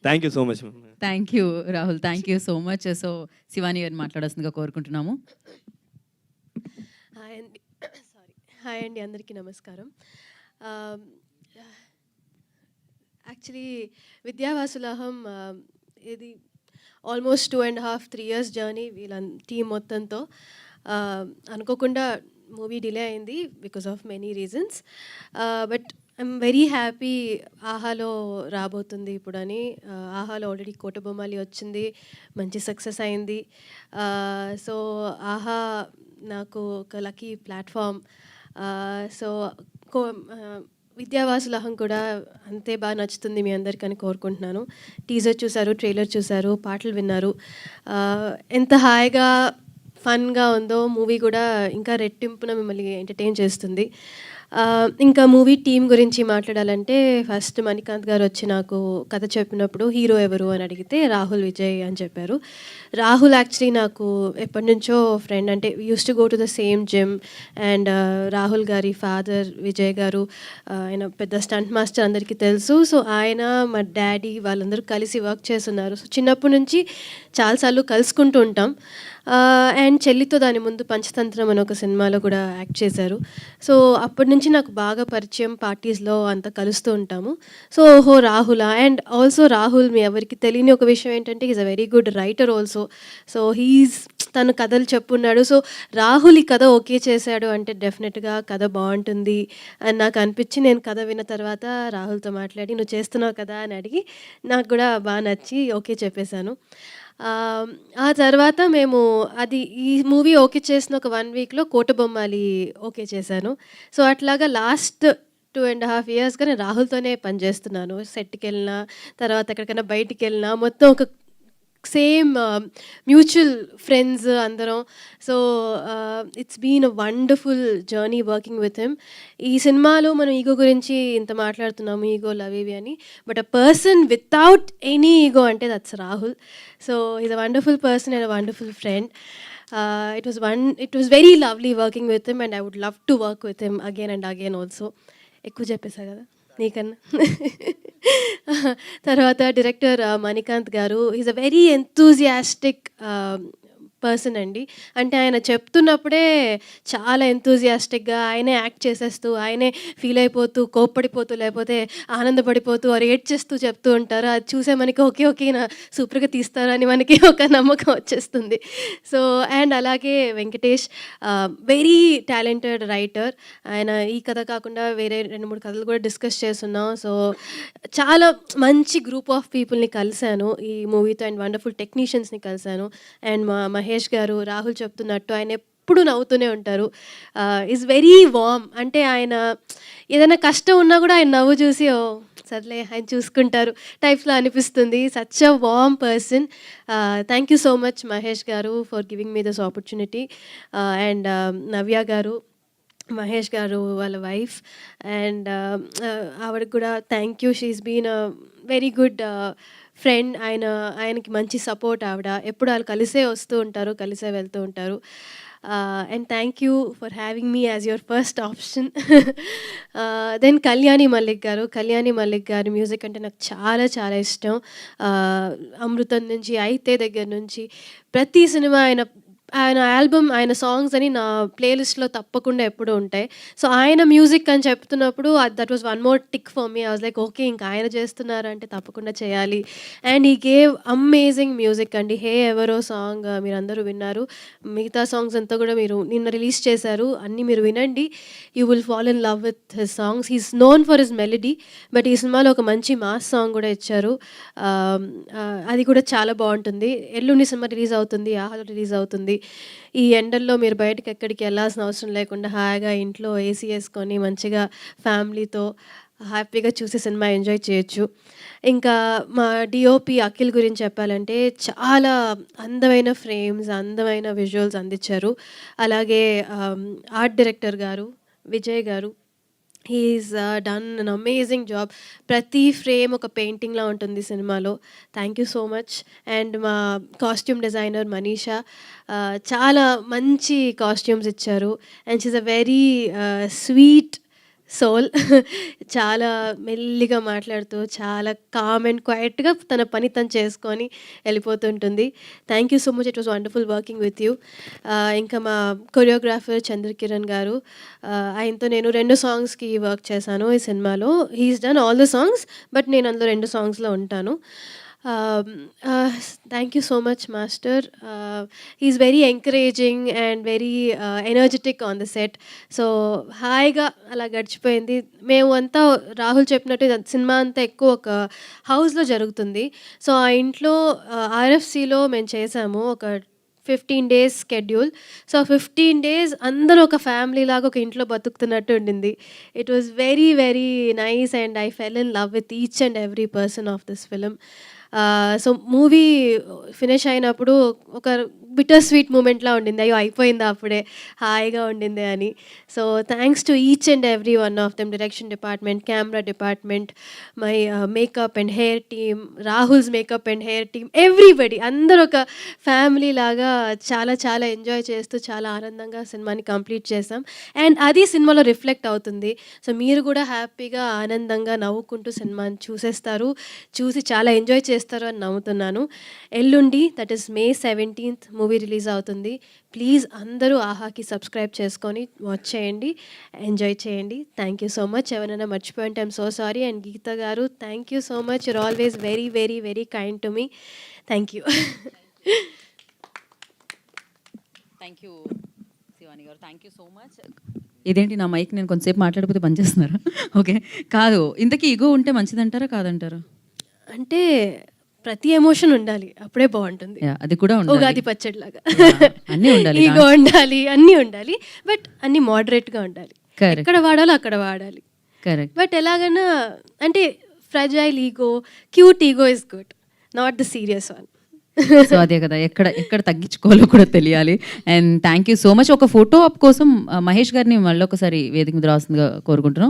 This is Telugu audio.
Thank you so much. Thank you Rahul, thank you so much. So Shivani గారిని మాట్లాడాల్సిందిగా కోరుకుంటున్నాము. హాయ్ అండి. సారీ. హాయ్ అండి, అందరికీ నమస్కారం. యాక్చువల్లీ విద్యావాసులహం ఇది ఆల్మోస్ట్ 2.5-3 years జర్నీ వీళ్ళ టీం మొత్తంతో. అనుకోకుండా మూవీ డిలే అయింది because of many reasons. But I'm very happy ఆహాలో రాబోతుంది ఇప్పుడని. ఆహాలో ఆల్రెడీ కోటబొమ్మాలి వచ్చింది, మంచి సక్సెస్ అయింది. సో ఆహా నాకు ఒక లక్కీ ప్లాట్ఫామ్. సో విద్యావాసులహం కూడా అంతే బాగా నచ్చుతుంది మీ అందరికని కోరుకుంటున్నాను. టీజర్ చూశారు, ట్రైలర్ చూశారు, పాటలు విన్నారు. ఎంత హాయిగా ఫన్గా ఉందో మూవీ కూడా ఇంకా రెట్టింపున మిమ్మల్ని ఎంటర్టైన్ చేస్తుంది. ఇంకా మూవీ టీం గురించి మాట్లాడాలంటే ఫస్ట్ మణికాంత్ గారు వచ్చి నాకు కథ చెప్పినప్పుడు హీరో ఎవరు అని అడిగితే రాహుల్ విజయ్ అని చెప్పారు. రాహుల్ యాక్చువల్లీ నాకు ఎప్పటి నుంచో ఫ్రెండ్. అంటే use to go to the same gym. And Rahul గారి ఫాదర్ విజయ్ గారు ఆయన పెద్ద స్టంట్ మాస్టర్, అందరికీ తెలుసు. సో ఆయన మా డాడీ వాళ్ళందరూ కలిసి వర్క్ చేస్తున్నారు. సో చిన్నప్పటి నుంచి చాలాసార్లు కలుసుకుంటూ ఉంటాం. అండ్ చెల్లితో దాని ముందు పంచతంత్రం అని ఒక సినిమాలో కూడా యాక్ట్ చేశారు. సో అప్పటి నుంచి నాకు బాగా పరిచయం, పార్టీస్లో అంతా కలుస్తూ ఉంటాము. సో ఓహో రాహులా. అండ్ ఆల్సో రాహుల్ మీ ఎవరికి తెలియని ఒక విషయం ఏంటంటే is a very good writer also. So తను కథలు చెప్పున్నాడు. సో రాహుల్ ఈ కథ ఓకే చేశాడు అంటే డెఫినెట్గా కథ బాగుంటుంది అని నాకు అనిపించి నేను కథ విన్న తర్వాత రాహుల్తో మాట్లాడి నువ్వు చేస్తున్నావు కదా అని అడిగి నాకు కూడా బాగా నచ్చి ఓకే చెప్పేశాను. ఆ తర్వాత మేము ఈ మూవీ ఓకే చేసిన ఒక 1 weekలో కోటబొమ్మాలి ఓకే చేశాను. సో అట్లాగా లాస్ట్ 2.5 yearsగా నేను రాహుల్తోనే పనిచేస్తున్నాను. సెట్కి వెళ్ళినా, తర్వాత ఎక్కడికైనా బయటికి వెళ్ళినా మొత్తం ఒక సేమ్ మ్యూచువల్ ఫ్రెండ్స్ అందరం. So it's been a wonderful journey working with him. ఈ సినిమాలో మనం ఈగో గురించి ఇంత మాట్లాడుతున్నాము, ఈగో లవ్ ఇవి అని. But a person without any ego అంటే that's Rahul. So is a wonderful person and a wonderful friend. It was very lovely working with him and I would love to work with him again and again also. ఎక్కువ చెప్పేసా కదా నీకన్నా. తర్వాత డైరెక్టర్ మణికాంత్ గారు is a very enthusiastic person అండి. అంటే ఆయన చెప్తున్నప్పుడే చాలా ఎంతూజియాస్టిక్గా ఆయనే యాక్ట్ చేసేస్తూ, ఆయనే ఫీల్ అయిపోతూ, కోప్పడిపోతూ, లేకపోతే ఆనందపడిపోతూ, రియేట్ చేస్తూ చెప్తూ ఉంటారు. అది చూసే మనకి ఓకే ఓకే నా సూపర్గా తీస్తారు అని మనకి ఒక నమ్మకం వచ్చేస్తుంది. సో అండ్ అలాగే వెంకటేష్ వెరీ టాలెంటెడ్ రైటర్. ఆయన ఈ కథ కాకుండా వేరే 2-3 కథలు కూడా డిస్కస్ చేస్తున్నాం. సో చాలా మంచి గ్రూప్ ఆఫ్ పీపుల్ని కలిశాను ఈ మూవీతో. అండ్ వండర్ఫుల్ టెక్నీషియన్స్ని కలిశాను. అండ్ మహేష్ గారు రాహుల్ చెప్తున్నట్టు ఆయన ఎప్పుడు నవ్వుతూనే ఉంటారు. Is very warm. అంటే ఆయన ఏదైనా కష్టం ఉన్నా కూడా ఆయన నవ్వు చూసి ఓ సర్లే ఆయన చూసుకుంటారు టైప్స్లో అనిపిస్తుంది. Such a warm person. Thank you so much Mahesh garu for giving me this opportunity. And Navya garu, Mahesh garu వాళ్ళ వైఫ్, అండ్ ఆవిడకి కూడా thank you. She's been a very good friend. ఆయనకి మంచి సపోర్ట్ ఆవిడ. ఎప్పుడు వాళ్ళు కలిసే వస్తూ ఉంటారు, కలిసే వెళ్తూ ఉంటారు. And thank you for having me as your first option. Then Kalyani Mallik గారి మ్యూజిక్ అంటే నాకు చాలా చాలా ఇష్టం. అమృతం నుంచి, అయితే దగ్గర నుంచి ప్రతి సినిమా ఆయన ఆల్బమ్, ఆయన సాంగ్స్ అని నా ప్లేలిస్ట్లో తప్పకుండా ఎప్పుడూ ఉంటాయి. సో ఆయన మ్యూజిక్ అని చెప్తున్నప్పుడు that was one more tick for me. I was like okay ఇంకా ఆయన చేస్తున్నారంటే తప్పకుండా చేయాలి. అండ్ ఈ గేవ్ అమేజింగ్ మ్యూజిక్ అండి. హే ఎవరో సాంగ్ మీరందరూ విన్నారు. మిగతా సాంగ్స్ అంతా కూడా మీరు నిన్న రిలీజ్ చేశారు, అన్నీ మీరు వినండి. You will fall in love with his songs. He's known for his melody, but ఈ సినిమాలో ఒక మంచి మాస్ సాంగ్ కూడా ఇచ్చారు. అది కూడా చాలా బాగుంటుంది. ఎల్లుండి సినిమా రిలీజ్ అవుతుంది, ఆహాలో రిలీజ్ అవుతుంది. ఈ ఎండల్లో మీరు బయటకు ఎక్కడికి వెళ్ళాల్సిన అవసరం లేకుండా హాయిగా ఇంట్లో ఏసీ వేసుకొని మంచిగా ఫ్యామిలీతో హ్యాపీగా చూసి సినిమా ఎంజాయ్ చేయొచ్చు. ఇంకా మా డిఓపి అఖిల్ గురించి చెప్పాలంటే చాలా అందమైన ఫ్రేమ్స్, అందమైన విజువల్స్ అందించారు. అలాగే ఆర్ట్ డైరెక్టర్ గారు విజయ్ గారు, he's done an amazing job. ప్రతి ఫ్రేమ్ ఒక పెయింటింగ్లా ఉంటుంది సినిమాలో. Thank you so much. And మా కాస్ట్యూమ్ డిజైనర్ మనీషా చాలా మంచి కాస్ట్యూమ్స్ ఇచ్చారు. And she's a very sweet soul. చాలా మెల్లిగా మాట్లాడుతూ, చాలా కామ్ అండ్ క్వైట్‌గా తన పని తను చేసుకొని వెళ్ళిపోతుంటుంది. Thank you so much. It was wonderful working with you. ఇంకా మా కొరియోగ్రాఫర్ చంద్రకిరణ్ గారు, ఆయనతో నేను 2 సాంగ్స్‌కి వర్క్ చేశాను ఈ సినిమాలో. He is done all the songs, but నేను అందులో 2 సాంగ్స్‌లో ఉంటాను. Thank you so much master. He is very encouraging and very energetic on the set. So హాయిగా అలా గడిచిపోయింది. మేము అంతా రాహుల్ చెప్పినట్టు ఇది సినిమా అంతా ఎక్కువ ఒక హౌస్‌లో జరుగుతుంది. సో ఆ ఇంట్లో ఆర్ఎఫ్‌సిలో మేము చేసాము ఒక 15 డేస్ షెడ్యూల్. సో 15 డేస్ అందరూ ఒక ఫ్యామిలీ లాగా ఒక ఇంట్లో బతుకుతున్నట్టు ఉండింది. It was very very nice and I fell in love with each and every person of this film. So movie finish అయినప్పుడు ఒక బిటర్ స్వీట్ మూమెంట్‌లా ఉండింది. అయ్యో! అయిపోయిందా అప్పుడే, హాయిగా ఉండిందే అని. So thanks to each and every one of them, direction department, camera department, my makeup and hair team, Rahul's makeup and hair team, everybody అందరూ ఒక ఫ్యామిలీ లాగా చాలా చాలా ఎంజాయ్ చేస్తూ చాలా ఆనందంగా సినిమాని కంప్లీట్ చేసాం. అండ్ అది సినిమాలో రిఫ్లెక్ట్ అవుతుంది. సో మీరు కూడా హ్యాపీగా, ఆనందంగా, నవ్వుకుంటూ సినిమాని చూసేస్తారు. చూసి చాలా ఎంజాయ్ చేస్తారు అని నమ్ముతున్నాను. ఎల్లుండి that is May 17th movie release అవుతుంది. ప్లీజ్ అందరూ ఆహాకి సబ్స్క్రైబ్ చేసుకొని వాచ్ చేయండి, ఎంజాయ్ చేయండి. Thank you so much. ఎవరైనా మర్చిపోయింటే I'm so sorry. And Geetha గారు, thank you so much. You're always very very very kind to me. Thank you. Thank you Shivani గారు, థ్యాంక్ యూ సో మచ్. ఇదేంటి నా మైక్ నేను కొంతసేపు మాట్లాడిపోతే పనిచేస్తున్నారా? ఓకే, కాదు, ఇంతకీ ఈగో ఉంటే మంచిదంటారా కాదంటారా? అంటే ప్రతి ఎమోషన్ ఉండాలి, అప్పుడే బాగుంటుంది. అది కూడా ఉండాలి. ఉగాది పచ్చడిలాగా అన్నీ ఉండాలి. ఈగో ఉండాలి, అన్నీ ఉండాలి, బట్ అన్నీ మోడరేట్గా ఉండాలి. కరెక్ట్, ఎక్కడ వాడాలో అక్కడ వాడాలి. కరెక్ట్. బట్ ఎలాగైనా అంటే fragile ego, cute ego is good, not the serious one. So అదే కదా, ఎక్కడ ఎక్కడ తగ్గించుకోవాలో కూడా తెలియాలి. And thank you so much. ఒక ఫోటో ఆప్ కోసం మహేష్ గారిని మళ్ళీ ఒకసారి వేదిక మీద రావాల్సిందిగా కోరుకుంటున్నాం.